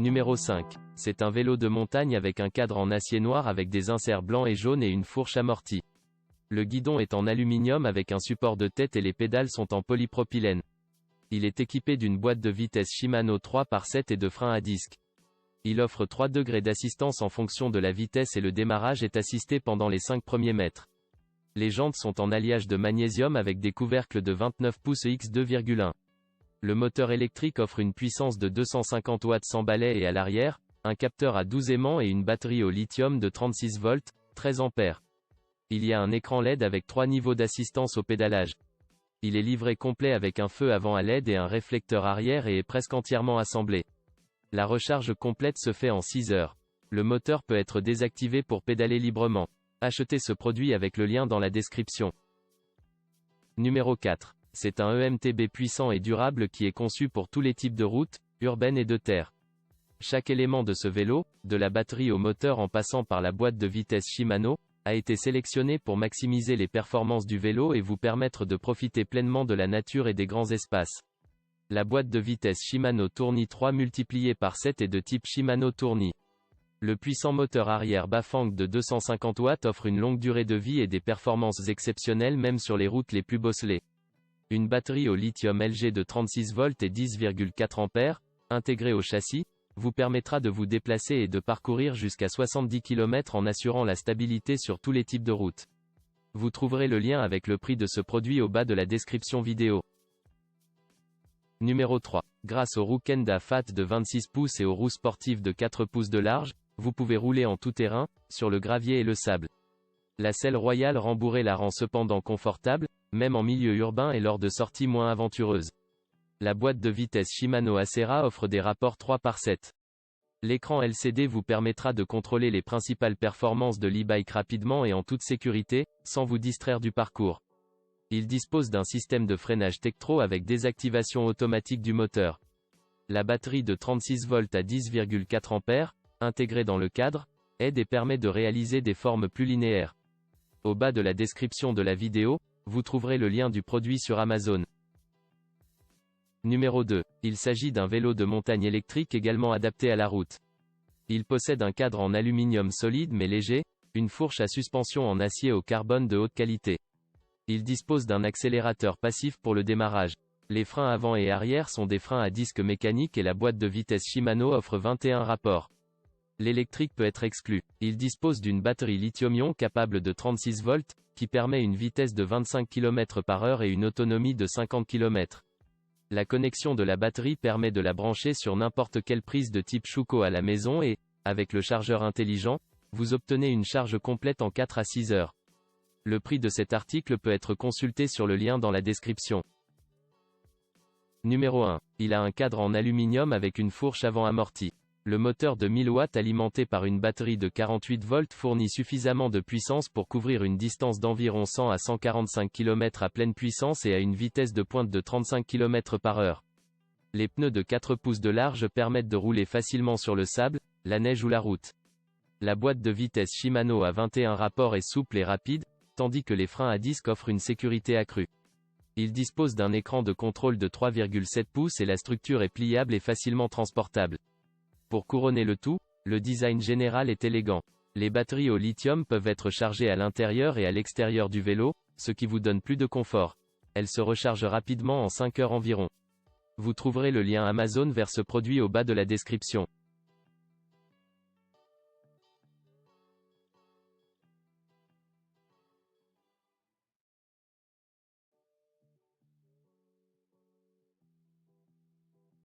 Numéro 5. C'est un vélo de montagne avec un cadre en acier noir avec des inserts blancs et jaunes et une fourche amortie. Le guidon est en aluminium avec un support de tête et les pédales sont en polypropylène. Il est équipé d'une boîte de vitesse Shimano 3/7 et de freins à disque. Il offre 3 degrés d'assistance en fonction de la vitesse et le démarrage est assisté pendant les 5 premiers mètres. Les jantes sont en alliage de magnésium avec des couvercles de 29 pouces X 2,1. Le moteur électrique offre une puissance de 250 watts sans balai et à l'arrière, un capteur à 12 aimants et une batterie au lithium de 36 volts, 13 ampères. Il y a un écran LED avec 3 niveaux d'assistance au pédalage. Il est livré complet avec un feu avant à LED et un réflecteur arrière et est presque entièrement assemblé. La recharge complète se fait en 6 heures. Le moteur peut être désactivé pour pédaler librement. Achetez ce produit avec le lien dans la description. Numéro 4. C'est un EMTB puissant et durable qui est conçu pour tous les types de routes, urbaines et de terre. Chaque élément de ce vélo, de la batterie au moteur en passant par la boîte de vitesse Shimano, a été sélectionné pour maximiser les performances du vélo et vous permettre de profiter pleinement de la nature et des grands espaces. La boîte de vitesse Shimano Tourni 3 multipliée par 7 est de type Shimano Tourni. Le puissant moteur arrière Bafang de 250 watts offre une longue durée de vie et des performances exceptionnelles même sur les routes les plus bosselées. Une batterie au lithium LG de 36 volts et 10,4 ampères, intégrée au châssis, vous permettra de vous déplacer et de parcourir jusqu'à 70 km en assurant la stabilité sur tous les types de routes. Vous trouverez le lien avec le prix de ce produit au bas de la description vidéo. Numéro 3. Grâce aux roues Kenda Fat de 26 pouces et aux roues sportives de 4 pouces de large, vous pouvez rouler en tout terrain, sur le gravier et le sable. La selle royale rembourrée la rend cependant confortable, même en milieu urbain et lors de sorties moins aventureuses. La boîte de vitesse Shimano Acera offre des rapports 3/7. L'écran LCD vous permettra de contrôler les principales performances de l'e-bike rapidement et en toute sécurité, sans vous distraire du parcours. Il dispose d'un système de freinage Tektro avec désactivation automatique du moteur. La batterie de 36 volts à 10,4 ampères, intégrée dans le cadre, aide et permet de réaliser des formes plus linéaires. Au bas de la description de la vidéo, vous trouverez le lien du produit sur Amazon. Numéro 2. Il s'agit d'un vélo de montagne électrique également adapté à la route. Il possède un cadre en aluminium solide mais léger, une fourche à suspension en acier au carbone de haute qualité. Il dispose d'un accélérateur passif pour le démarrage. Les freins avant et arrière sont des freins à disque mécanique et la boîte de vitesse Shimano offre 21 rapports. L'électrique peut être exclu. Il dispose d'une batterie lithium-ion capable de 36 volts, qui permet une vitesse de 25 km/h et une autonomie de 50 km. La connexion de la batterie permet de la brancher sur n'importe quelle prise de type Schuko à la maison et, avec le chargeur intelligent, vous obtenez une charge complète en 4 à 6 heures. Le prix de cet article peut être consulté sur le lien dans la description. Numéro 1. Il a un cadre en aluminium avec une fourche avant amortie. Le moteur de 1000 watts alimenté par une batterie de 48 volts fournit suffisamment de puissance pour couvrir une distance d'environ 100 à 145 km à pleine puissance et à une vitesse de pointe de 35 km/h. Les pneus de 4 pouces de large permettent de rouler facilement sur le sable, la neige ou la route. La boîte de vitesse Shimano à 21 rapports est souple et rapide, tandis que les freins à disque offrent une sécurité accrue. Il dispose d'un écran de contrôle de 3,7 pouces et la structure est pliable et facilement transportable. Pour couronner le tout, le design général est élégant. Les batteries au lithium peuvent être chargées à l'intérieur et à l'extérieur du vélo, ce qui vous donne plus de confort. Elles se rechargent rapidement en 5 heures environ. Vous trouverez le lien Amazon vers ce produit au bas de la description.